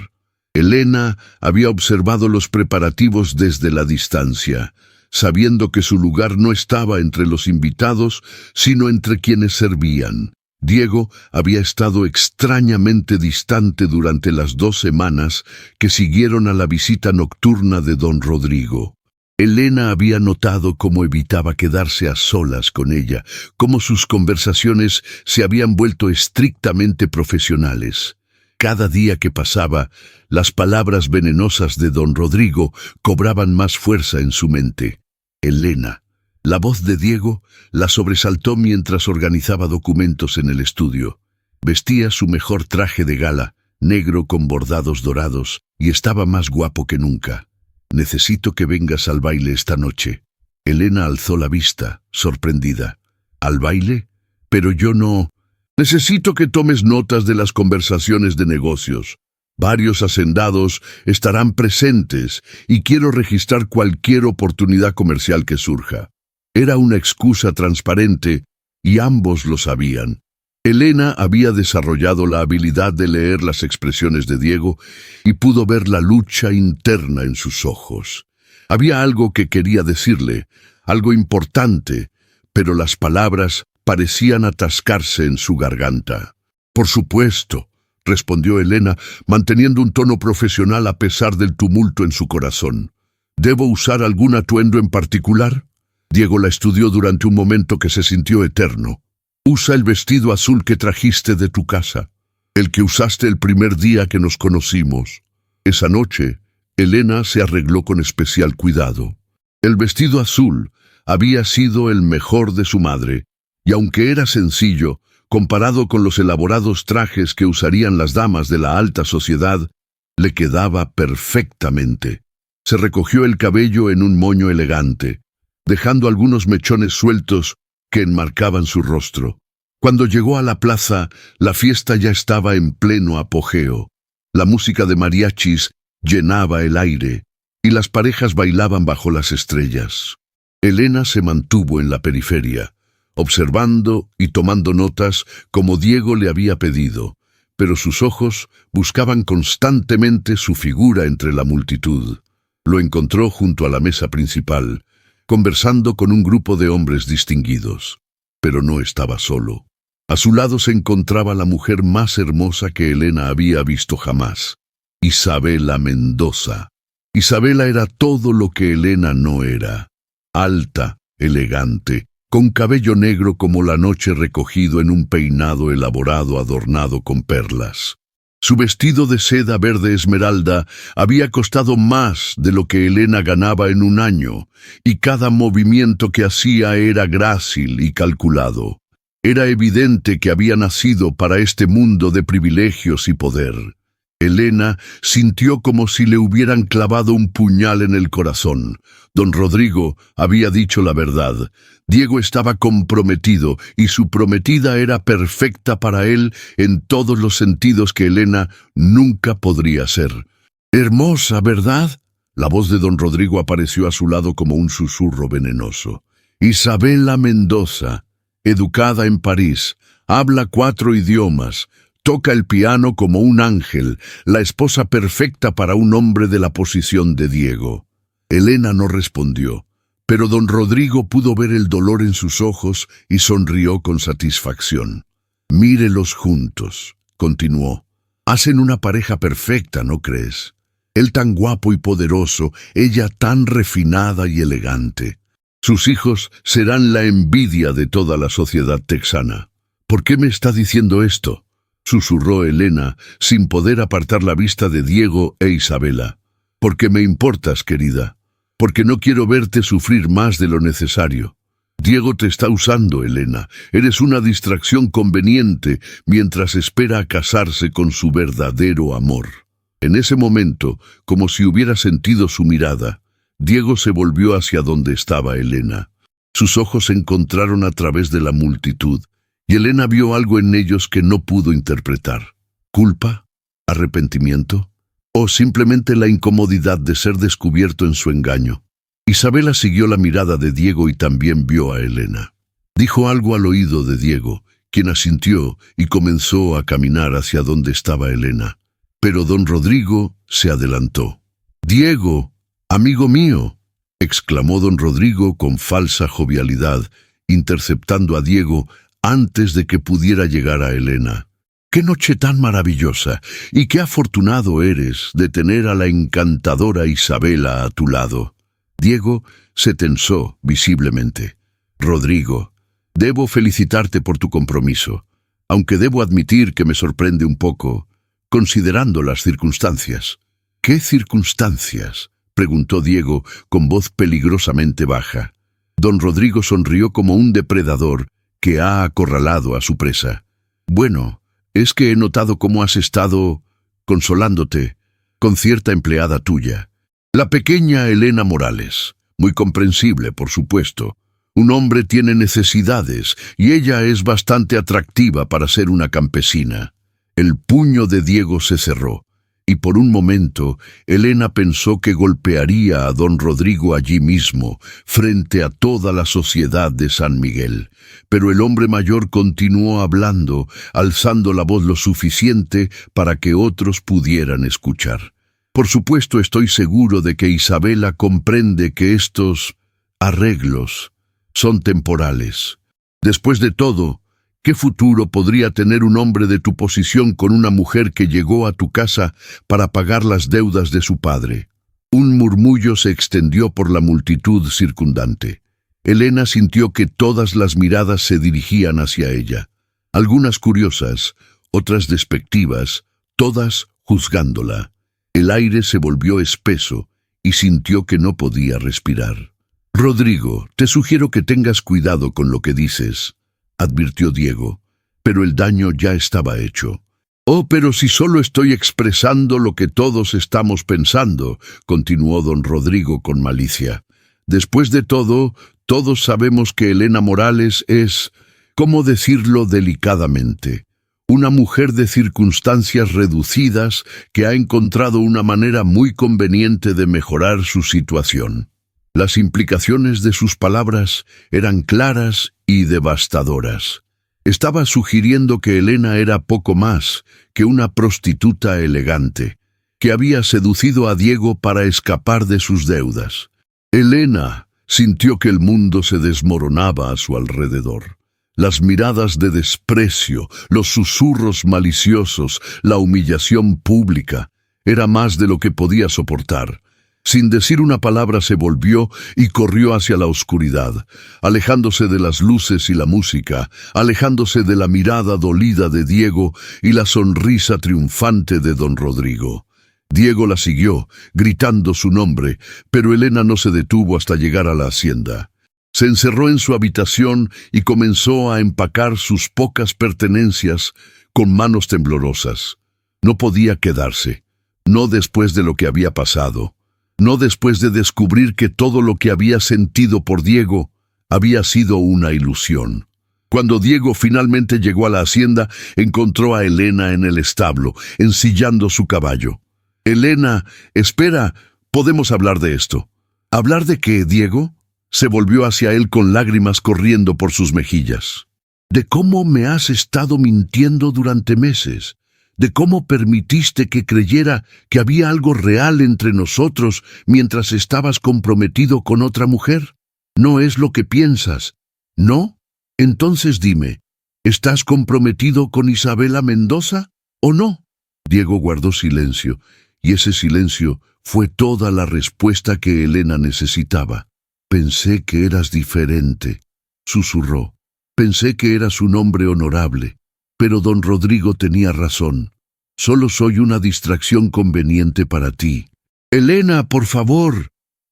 Elena había observado los preparativos desde la distancia, sabiendo que su lugar no estaba entre los invitados, sino entre quienes servían. Diego había estado extrañamente distante durante las 2 semanas que siguieron a la visita nocturna de don Rodrigo. Elena había notado cómo evitaba quedarse a solas con ella, cómo sus conversaciones se habían vuelto estrictamente profesionales. Cada día que pasaba, las palabras venenosas de don Rodrigo cobraban más fuerza en su mente. Elena. La voz de Diego la sobresaltó mientras organizaba documentos en el estudio. Vestía su mejor traje de gala, negro con bordados dorados, y estaba más guapo que nunca. «Necesito que vengas al baile esta noche». Elena alzó la vista, sorprendida. «¿Al baile? Pero yo no...» Necesito que tomes notas de las conversaciones de negocios. Varios hacendados estarán presentes y quiero registrar cualquier oportunidad comercial que surja. Era una excusa transparente y ambos lo sabían. Elena había desarrollado la habilidad de leer las expresiones de Diego y pudo ver la lucha interna en sus ojos. Había algo que quería decirle, algo importante, pero las palabras parecían atascarse en su garganta. Por supuesto, respondió Elena, manteniendo un tono profesional a pesar del tumulto en su corazón. ¿Debo usar algún atuendo en particular? Diego la estudió durante un momento que se sintió eterno. Usa el vestido azul que trajiste de tu casa, el que usaste el primer día que nos conocimos. Esa noche, Elena se arregló con especial cuidado. El vestido azul había sido el mejor de su madre, y aunque era sencillo, comparado con los elaborados trajes que usarían las damas de la alta sociedad, le quedaba perfectamente. Se recogió el cabello en un moño elegante, dejando algunos mechones sueltos que enmarcaban su rostro. Cuando llegó a la plaza, la fiesta ya estaba en pleno apogeo. La música de mariachis llenaba el aire, y las parejas bailaban bajo las estrellas. Elena se mantuvo en la periferia, observando y tomando notas como Diego le había pedido, pero sus ojos buscaban constantemente su figura entre la multitud. Lo encontró junto a la mesa principal, conversando con un grupo de hombres distinguidos. Pero no estaba solo. A su lado se encontraba la mujer más hermosa que Elena había visto jamás, Isabela Mendoza. Isabela era todo lo que Elena no era. Alta, elegante, con cabello negro como la noche recogido en un peinado elaborado adornado con perlas. Su vestido de seda verde esmeralda había costado más de lo que Elena ganaba en un año, y cada movimiento que hacía era grácil y calculado. Era evidente que había nacido para este mundo de privilegios y poder. Elena sintió como si le hubieran clavado un puñal en el corazón. Don Rodrigo había dicho la verdad. Diego estaba comprometido y su prometida era perfecta para él en todos los sentidos que Elena nunca podría ser. Hermosa, ¿verdad? La voz de don Rodrigo apareció a su lado como un susurro venenoso. Isabela Mendoza, educada en París, habla 4 idiomas, toca el piano como un ángel, la esposa perfecta para un hombre de la posición de Diego. Elena no respondió, pero don Rodrigo pudo ver el dolor en sus ojos y sonrió con satisfacción. Mírelos juntos, continuó. Hacen una pareja perfecta, ¿no crees? Él tan guapo y poderoso, ella tan refinada y elegante. Sus hijos serán la envidia de toda la sociedad texana. ¿Por qué me está diciendo esto?, susurró Elena, sin poder apartar la vista de Diego e Isabela. Porque me importas, querida. Porque no quiero verte sufrir más de lo necesario. Diego te está usando, Elena. Eres una distracción conveniente mientras espera a casarse con su verdadero amor. En ese momento, como si hubiera sentido su mirada, Diego se volvió hacia donde estaba Elena. Sus ojos se encontraron a través de la multitud, y Elena vio algo en ellos que no pudo interpretar. ¿Culpa? ¿Arrepentimiento? ¿O simplemente la incomodidad de ser descubierto en su engaño? Isabela siguió la mirada de Diego y también vio a Elena. Dijo algo al oído de Diego, quien asintió y comenzó a caminar hacia donde estaba Elena. Pero don Rodrigo se adelantó. «Diego, amigo mío», exclamó don Rodrigo con falsa jovialidad, interceptando a Diego antes de que pudiera llegar a Elena. «¡Qué noche tan maravillosa! Y qué afortunado eres de tener a la encantadora Isabela a tu lado». Diego se tensó visiblemente. «Rodrigo, debo felicitarte por tu compromiso, aunque debo admitir que me sorprende un poco, considerando las circunstancias». «¿Qué circunstancias?», preguntó Diego con voz peligrosamente baja. Don Rodrigo sonrió como un depredador que ha acorralado a su presa. «Bueno, es que he notado cómo has estado consolándote con cierta empleada tuya, la pequeña Elena Morales. Muy comprensible, por supuesto. Un hombre tiene necesidades y ella es bastante atractiva para ser una campesina. El puño de Diego se cerró y por un momento Elena pensó que golpearía a don Rodrigo allí mismo, frente a toda la sociedad de San Miguel. Pero el hombre mayor continuó hablando, alzando la voz lo suficiente para que otros pudieran escuchar. Por supuesto, estoy seguro de que Isabela comprende que estos arreglos son temporales. Después de todo, ¿qué futuro podría tener un hombre de tu posición con una mujer que llegó a tu casa para pagar las deudas de su padre? Un murmullo se extendió por la multitud circundante. Elena sintió que todas las miradas se dirigían hacia ella. Algunas curiosas, otras despectivas, todas juzgándola. El aire se volvió espeso y sintió que no podía respirar. «Rodrigo, te sugiero que tengas cuidado con lo que dices», advirtió Diego, pero el daño ya estaba hecho. «Oh, pero si solo estoy expresando lo que todos estamos pensando», continuó don Rodrigo con malicia. «Después de todo, todos sabemos que Elena Morales es, ¿cómo decirlo delicadamente?, una mujer de circunstancias reducidas que ha encontrado una manera muy conveniente de mejorar su situación». Las implicaciones de sus palabras eran claras y devastadoras. Estaba sugiriendo que Elena era poco más que una prostituta elegante, que había seducido a Diego para escapar de sus deudas. Elena sintió que el mundo se desmoronaba a su alrededor. Las miradas de desprecio, los susurros maliciosos, la humillación pública, era más de lo que podía soportar. Sin decir una palabra se volvió y corrió hacia la oscuridad, alejándose de las luces y la música, alejándose de la mirada dolida de Diego y la sonrisa triunfante de don Rodrigo. Diego la siguió, gritando su nombre, pero Elena no se detuvo hasta llegar a la hacienda. Se encerró en su habitación y comenzó a empacar sus pocas pertenencias con manos temblorosas. No podía quedarse, no después de lo que había pasado. No después de descubrir que todo lo que había sentido por Diego había sido una ilusión. Cuando Diego finalmente llegó a la hacienda, encontró a Elena en el establo, ensillando su caballo. «Elena, espera, podemos hablar de esto». «¿Hablar de qué, Diego?». Se volvió hacia él con lágrimas corriendo por sus mejillas. «De cómo me has estado mintiendo durante meses. De cómo permitiste que creyera que había algo real entre nosotros mientras estabas comprometido con otra mujer. ¿No es lo que piensas? ¿No? Entonces dime, ¿estás comprometido con Isabela Mendoza o no?» Diego guardó silencio, y ese silencio fue toda la respuesta que Elena necesitaba. «Pensé que eras diferente», susurró. «Pensé que eras un hombre honorable. Pero don Rodrigo tenía razón. Solo soy una distracción conveniente para ti». «Elena, por favor».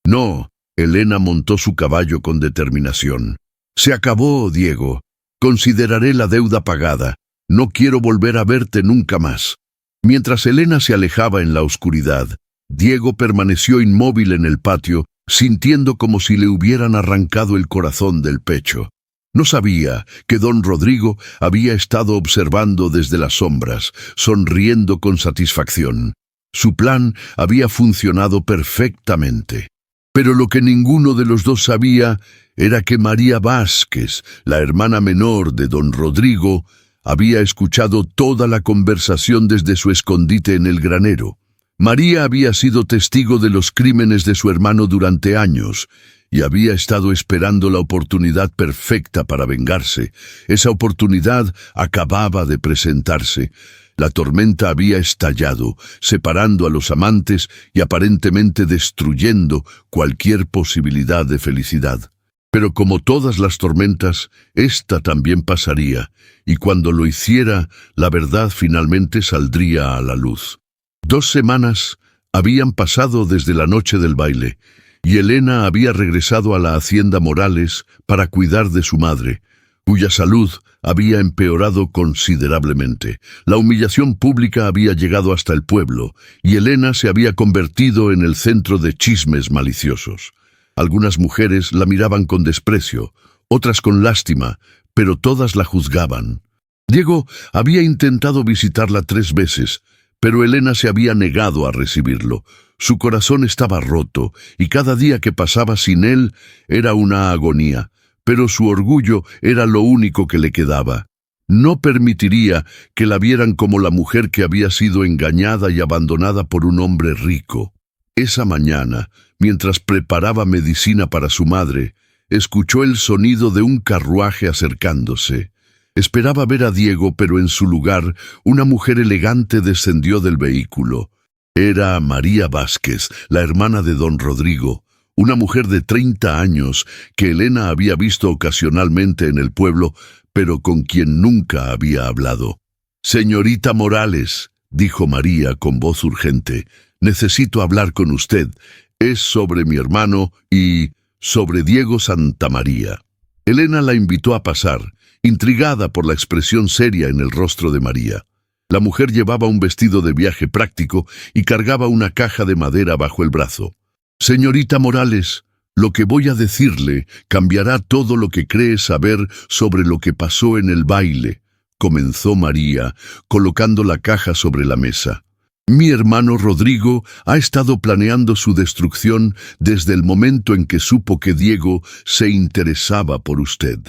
«No». Elena montó su caballo con determinación. «Se acabó, Diego. Consideraré la deuda pagada. No quiero volver a verte nunca más». Mientras Elena se alejaba en la oscuridad, Diego permaneció inmóvil en el patio, sintiendo como si le hubieran arrancado el corazón del pecho. No sabía que don Rodrigo había estado observando desde las sombras, sonriendo con satisfacción. Su plan había funcionado perfectamente. Pero lo que ninguno de los dos sabía era que María Vázquez, la hermana menor de don Rodrigo, había escuchado toda la conversación desde su escondite en el granero. María había sido testigo de los crímenes de su hermano durante años, y había estado esperando la oportunidad perfecta para vengarse. Esa oportunidad acababa de presentarse. La tormenta había estallado, separando a los amantes y aparentemente destruyendo cualquier posibilidad de felicidad. Pero como todas las tormentas, esta también pasaría, y cuando lo hiciera, la verdad finalmente saldría a la luz. 2 semanas habían pasado desde la noche del baile, y Elena había regresado a la hacienda Morales para cuidar de su madre, cuya salud había empeorado considerablemente. La humillación pública había llegado hasta el pueblo, y Elena se había convertido en el centro de chismes maliciosos. Algunas mujeres la miraban con desprecio, otras con lástima, pero todas la juzgaban. Diego había intentado visitarla 3 veces, pero Elena se había negado a recibirlo. Su corazón estaba roto, y cada día que pasaba sin él era una agonía, pero su orgullo era lo único que le quedaba. No permitiría que la vieran como la mujer que había sido engañada y abandonada por un hombre rico. Esa mañana, mientras preparaba medicina para su madre, escuchó el sonido de un carruaje acercándose. Esperaba ver a Diego, pero en su lugar, una mujer elegante descendió del vehículo. Era María Vázquez, la hermana de don Rodrigo, una mujer de 30 años que Elena había visto ocasionalmente en el pueblo, pero con quien nunca había hablado. «Señorita Morales», dijo María con voz urgente, «necesito hablar con usted. Es sobre mi hermano y sobre Diego Santamaría». Elena la invitó a pasar, intrigada por la expresión seria en el rostro de María. La mujer llevaba un vestido de viaje práctico y cargaba una caja de madera bajo el brazo. «Señorita Morales, lo que voy a decirle cambiará todo lo que cree saber sobre lo que pasó en el baile», comenzó María, colocando la caja sobre la mesa. «Mi hermano Rodrigo ha estado planeando su destrucción desde el momento en que supo que Diego se interesaba por usted».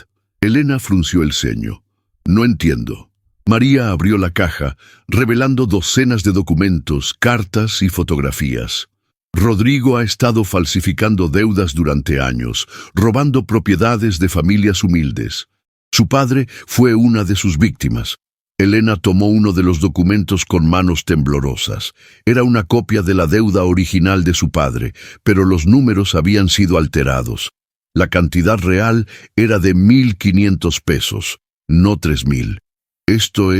Elena frunció el ceño. «No entiendo». María abrió la caja, revelando docenas de documentos, cartas y fotografías. Rodrigo ha estado falsificando deudas durante años, robando propiedades de familias humildes. Su padre fue una de sus víctimas. Elena tomó uno de los documentos con manos temblorosas. Era una copia de la deuda original de su padre, pero los números habían sido alterados. La cantidad real era de 1.500 pesos, no 3.000. Esto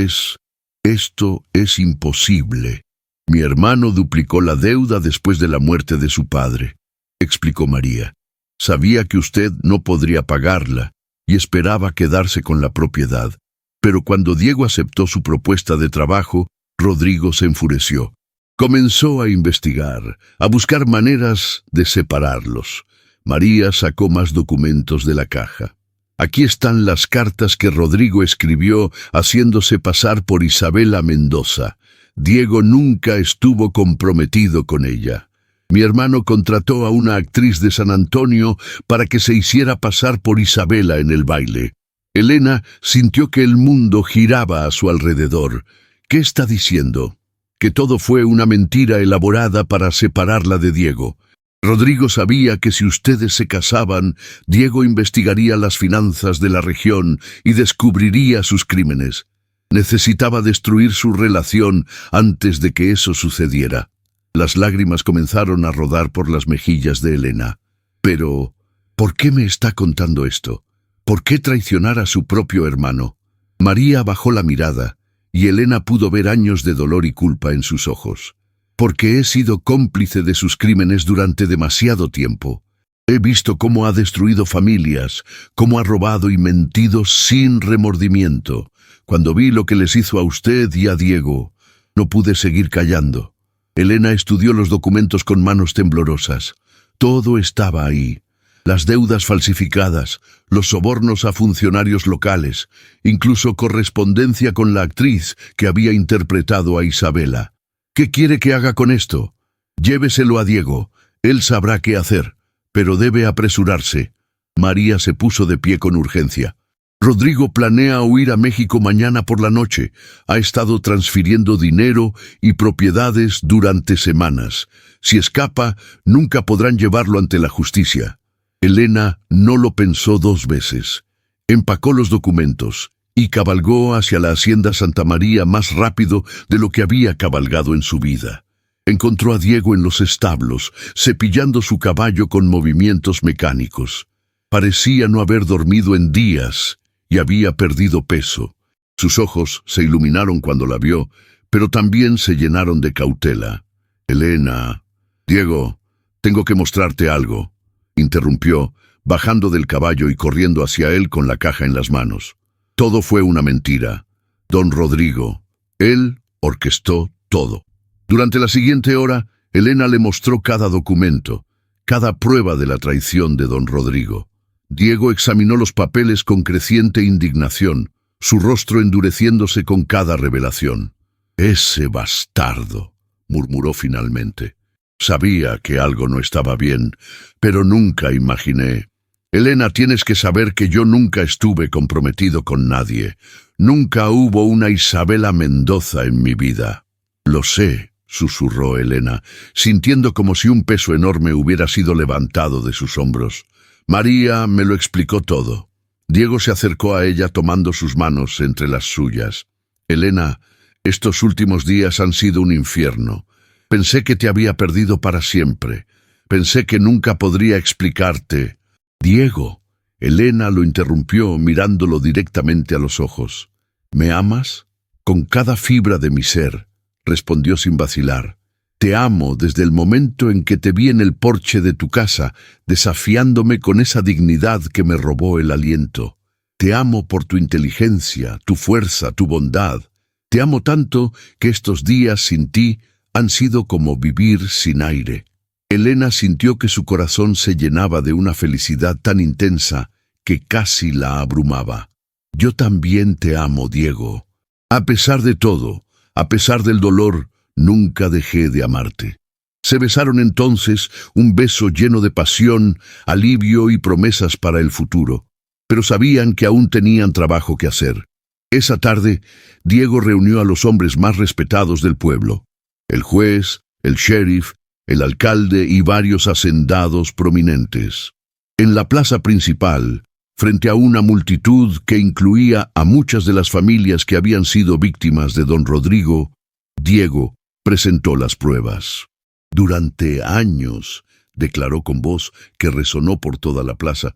es imposible. Mi hermano duplicó la deuda después de la muerte de su padre, explicó María. Sabía que usted no podría pagarla y esperaba quedarse con la propiedad. Pero cuando Diego aceptó su propuesta de trabajo, Rodrigo se enfureció. Comenzó a investigar, a buscar maneras de separarlos. María sacó más documentos de la caja. Aquí están las cartas que Rodrigo escribió haciéndose pasar por Isabela Mendoza. Diego nunca estuvo comprometido con ella. Mi hermano contrató a una actriz de San Antonio para que se hiciera pasar por Isabela en el baile. Elena sintió que el mundo giraba a su alrededor. ¿Qué está diciendo? Que todo fue una mentira elaborada para separarla de Diego. Rodrigo sabía que si ustedes se casaban, Diego investigaría las finanzas de la región y descubriría sus crímenes. Necesitaba destruir su relación antes de que eso sucediera. Las lágrimas comenzaron a rodar por las mejillas de Elena. Pero, ¿por qué me está contando esto? ¿Por qué traicionar a su propio hermano? María bajó la mirada, y Elena pudo ver años de dolor y culpa en sus ojos. Porque he sido cómplice de sus crímenes durante demasiado tiempo. He visto cómo ha destruido familias, cómo ha robado y mentido sin remordimiento. Cuando vi lo que les hizo a usted y a Diego, no pude seguir callando. Elena estudió los documentos con manos temblorosas. Todo estaba ahí. Las deudas falsificadas, los sobornos a funcionarios locales, incluso correspondencia con la actriz que había interpretado a Isabela. ¿Qué quiere que haga con esto? Lléveselo a Diego. Él sabrá qué hacer, pero debe apresurarse. María se puso de pie con urgencia. Rodrigo planea huir a México mañana por la noche. Ha estado transfiriendo dinero y propiedades durante semanas. Si escapa, nunca podrán llevarlo ante la justicia. Elena no lo pensó 2 veces. Empacó los documentos y cabalgó hacia la hacienda Santa María más rápido de lo que había cabalgado en su vida. Encontró a Diego en los establos, cepillando su caballo con movimientos mecánicos. Parecía no haber dormido en días y había perdido peso. Sus ojos se iluminaron cuando la vio, pero también se llenaron de cautela. «Elena, Diego, tengo que mostrarte algo», interrumpió, bajando del caballo y corriendo hacia él con la caja en las manos. Todo fue una mentira. Don Rodrigo, él orquestó todo. Durante la siguiente hora, Elena le mostró cada documento, cada prueba de la traición de don Rodrigo. Diego examinó los papeles con creciente indignación, su rostro endureciéndose con cada revelación. «Ese bastardo», murmuró finalmente. «Sabía que algo no estaba bien, pero nunca imaginé. Elena, tienes que saber que yo nunca estuve comprometido con nadie. Nunca hubo una Isabela Mendoza en mi vida». «Lo sé», susurró Elena, sintiendo como si un peso enorme hubiera sido levantado de sus hombros. «María me lo explicó todo». Diego se acercó a ella tomando sus manos entre las suyas. «Elena, estos últimos días han sido un infierno. Pensé que te había perdido para siempre. Pensé que nunca podría explicarte». «Diego», Elena lo interrumpió mirándolo directamente a los ojos. «¿Me amas?» «Con cada fibra de mi ser», respondió sin vacilar. «Te amo desde el momento en que te vi en el porche de tu casa, desafiándome con esa dignidad que me robó el aliento. Te amo por tu inteligencia, tu fuerza, tu bondad. Te amo tanto que estos días sin ti han sido como vivir sin aire». Elena sintió que su corazón se llenaba de una felicidad tan intensa que casi la abrumaba. «Yo también te amo, Diego. A pesar de todo, a pesar del dolor, nunca dejé de amarte». Se besaron entonces, un beso lleno de pasión, alivio y promesas para el futuro. Pero sabían que aún tenían trabajo que hacer. Esa tarde, Diego reunió a los hombres más respetados del pueblo: el juez, el sheriff, el alcalde y varios hacendados prominentes. En la plaza principal, frente a una multitud que incluía a muchas de las familias que habían sido víctimas de don Rodrigo, Diego presentó las pruebas. «Durante años», declaró con voz que resonó por toda la plaza,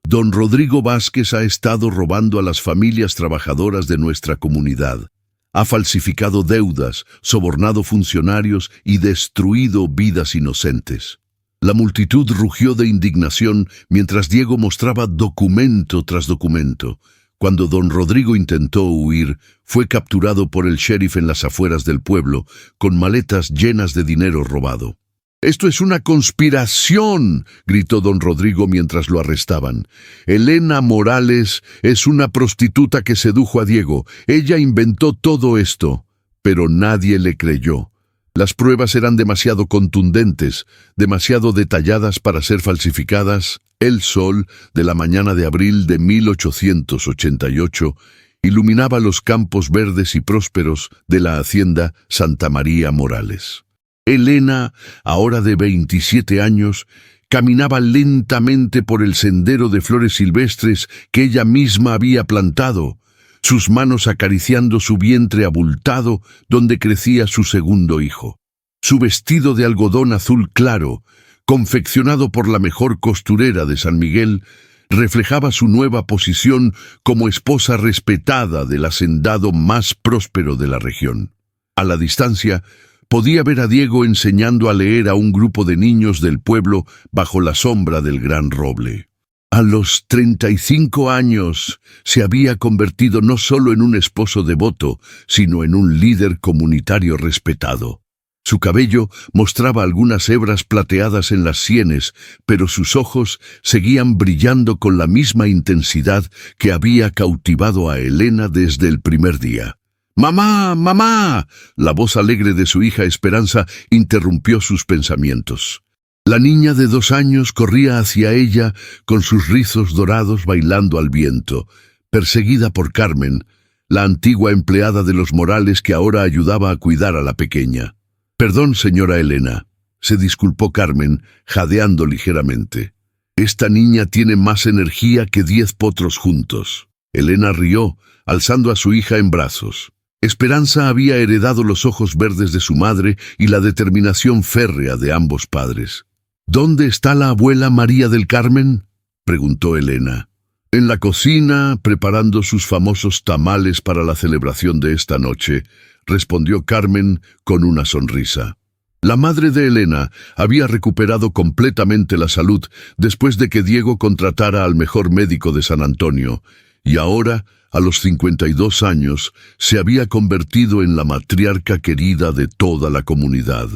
«don Rodrigo Vázquez ha estado robando a las familias trabajadoras de nuestra comunidad. Ha falsificado deudas, sobornado funcionarios y destruido vidas inocentes». La multitud rugió de indignación mientras Diego mostraba documento tras documento. Cuando don Rodrigo intentó huir, fue capturado por el sheriff en las afueras del pueblo, con maletas llenas de dinero robado. «¡Esto es una conspiración!», gritó don Rodrigo mientras lo arrestaban. «Elena Morales es una prostituta que sedujo a Diego. Ella inventó todo esto». Pero nadie le creyó. Las pruebas eran demasiado contundentes, demasiado detalladas para ser falsificadas. El sol de la mañana de abril de 1888 iluminaba los campos verdes y prósperos de la hacienda Santa María Morales. Elena, ahora de 27 años, caminaba lentamente por el sendero de flores silvestres que ella misma había plantado, sus manos acariciando su vientre abultado donde crecía su segundo hijo. Su vestido de algodón azul claro, confeccionado por la mejor costurera de San Miguel, reflejaba su nueva posición como esposa respetada del hacendado más próspero de la región. A la distancia, podía ver a Diego enseñando a leer a un grupo de niños del pueblo bajo la sombra del gran roble. A los 35 años se había convertido no solo en un esposo devoto, sino en un líder comunitario respetado. Su cabello mostraba algunas hebras plateadas en las sienes, pero sus ojos seguían brillando con la misma intensidad que había cautivado a Elena desde el primer día. «¡Mamá! ¡Mamá!», la voz alegre de su hija Esperanza interrumpió sus pensamientos. La niña de 2 años corría hacia ella con sus rizos dorados bailando al viento, perseguida por Carmen, la antigua empleada de los Morales que ahora ayudaba a cuidar a la pequeña. «Perdón, señora Elena», se disculpó Carmen, jadeando ligeramente. «Esta niña tiene más energía que 10 potros juntos». Elena rió, alzando a su hija en brazos. Esperanza había heredado los ojos verdes de su madre y la determinación férrea de ambos padres. «¿Dónde está la abuela María del Carmen?», preguntó Elena. «En la cocina, preparando sus famosos tamales para la celebración de esta noche», respondió Carmen con una sonrisa. La madre de Elena había recuperado completamente la salud después de que Diego contratara al mejor médico de San Antonio, y ahora, a los 52 años, se había convertido en la matriarca querida de toda la comunidad.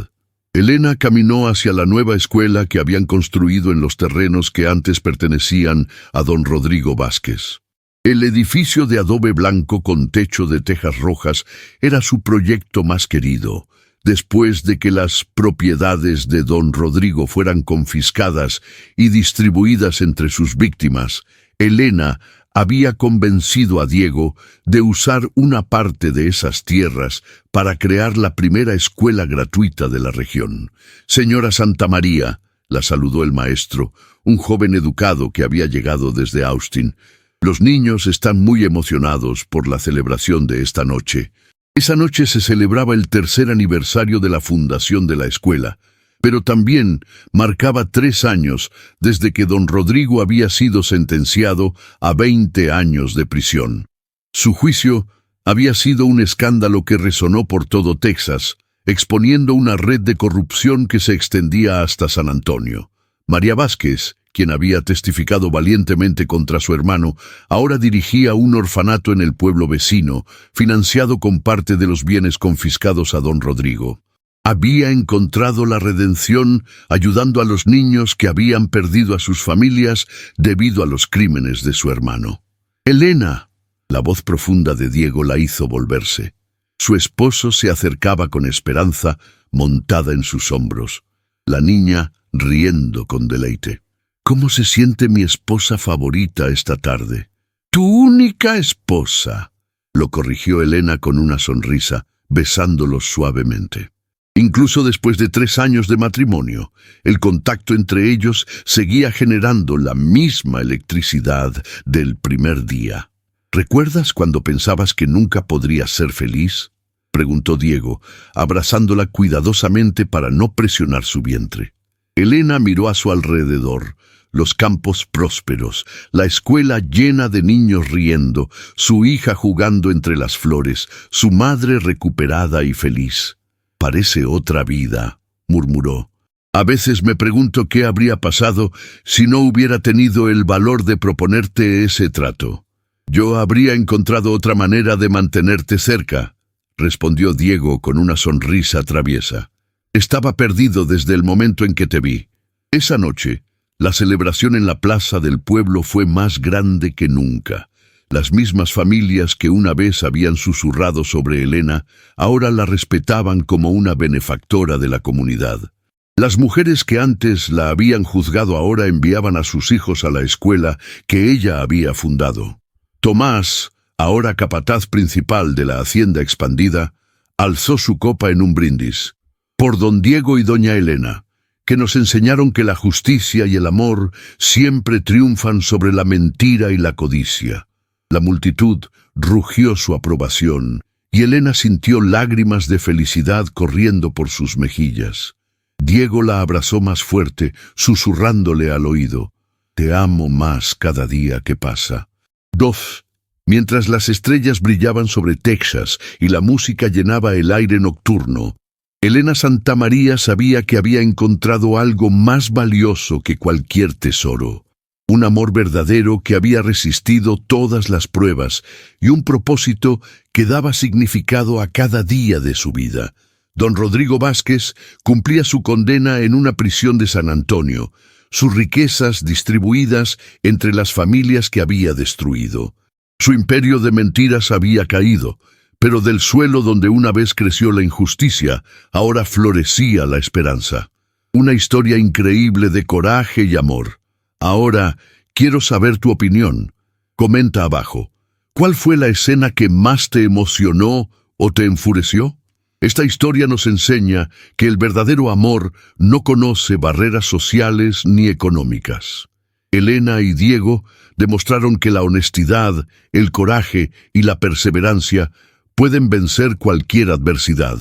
Elena caminó hacia la nueva escuela que habían construido en los terrenos que antes pertenecían a don Rodrigo Vázquez. El edificio de adobe blanco con techo de tejas rojas era su proyecto más querido. Después de que las propiedades de don Rodrigo fueran confiscadas y distribuidas entre sus víctimas, Elena había convencido a Diego de usar una parte de esas tierras para crear la primera escuela gratuita de la región. «Señora Santamaría», la saludó el maestro, un joven educado que había llegado desde Austin. «Los niños están muy emocionados por la celebración de esta noche». Esa noche se celebraba el tercer aniversario de la fundación de la escuela, pero también marcaba 3 años desde que don Rodrigo había sido sentenciado a 20 años de prisión. Su juicio había sido un escándalo que resonó por todo Texas, exponiendo una red de corrupción que se extendía hasta San Antonio. María Vázquez, quien había testificado valientemente contra su hermano, ahora dirigía un orfanato en el pueblo vecino, financiado con parte de los bienes confiscados a don Rodrigo. Había encontrado la redención ayudando a los niños que habían perdido a sus familias debido a los crímenes de su hermano. «Elena», la voz profunda de Diego la hizo volverse. Su esposo se acercaba con esperanza, montada en sus hombros. La niña riendo con deleite. «¿Cómo se siente mi esposa favorita esta tarde?» «Tu única esposa», lo corrigió Elena con una sonrisa, besándolo suavemente. Incluso después de 3 años de matrimonio, el contacto entre ellos seguía generando la misma electricidad del primer día. «¿Recuerdas cuando pensabas que nunca podrías ser feliz?», preguntó Diego, abrazándola cuidadosamente para no presionar su vientre. Elena miró a su alrededor, los campos prósperos, la escuela llena de niños riendo, su hija jugando entre las flores, su madre recuperada y feliz. «Parece otra vida», murmuró. «A veces me pregunto qué habría pasado si no hubiera tenido el valor de proponerte ese trato. Yo habría encontrado otra manera de mantenerte cerca», respondió Diego con una sonrisa traviesa. «Estaba perdido desde el momento en que te vi. Esa noche, la celebración en la plaza del pueblo fue más grande que nunca. Las mismas familias que una vez habían susurrado sobre Elena, ahora la respetaban como una benefactora de la comunidad. Las mujeres que antes la habían juzgado ahora enviaban a sus hijos a la escuela que ella había fundado. Tomás, ahora capataz principal de la hacienda expandida, alzó su copa en un brindis. «Por don Diego y doña Elena, que nos enseñaron que la justicia y el amor siempre triunfan sobre la mentira y la codicia». La multitud rugió su aprobación, y Elena sintió lágrimas de felicidad corriendo por sus mejillas. Diego la abrazó más fuerte, susurrándole al oído: «Te amo más cada día que pasa». 2. Mientras las estrellas brillaban sobre Texas y la música llenaba el aire nocturno, Elena Santamaría sabía que había encontrado algo más valioso que cualquier tesoro. Un amor verdadero que había resistido todas las pruebas y un propósito que daba significado a cada día de su vida. Don Rodrigo Vázquez cumplía su condena en una prisión de San Antonio, sus riquezas distribuidas entre las familias que había destruido. Su imperio de mentiras había caído, pero del suelo donde una vez creció la injusticia, ahora florecía la esperanza. Una historia increíble de coraje y amor. Ahora, quiero saber tu opinión. Comenta abajo. ¿Cuál fue la escena que más te emocionó o te enfureció? Esta historia nos enseña que el verdadero amor no conoce barreras sociales ni económicas. Elena y Diego demostraron que la honestidad, el coraje y la perseverancia pueden vencer cualquier adversidad.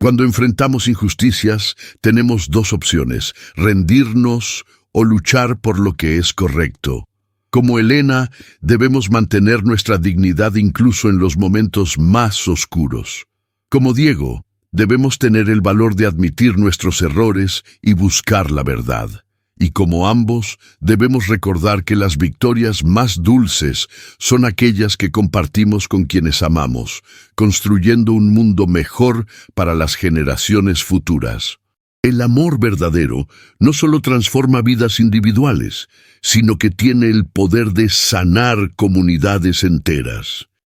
Cuando enfrentamos injusticias, tenemos 2 opciones: rendirnos o luchar por lo que es correcto. Como Elena, debemos mantener nuestra dignidad incluso en los momentos más oscuros. Como Diego, debemos tener el valor de admitir nuestros errores y buscar la verdad. Y como ambos, debemos recordar que las victorias más dulces son aquellas que compartimos con quienes amamos, construyendo un mundo mejor para las generaciones futuras. El amor verdadero no solo transforma vidas individuales, sino que tiene el poder de sanar comunidades enteras.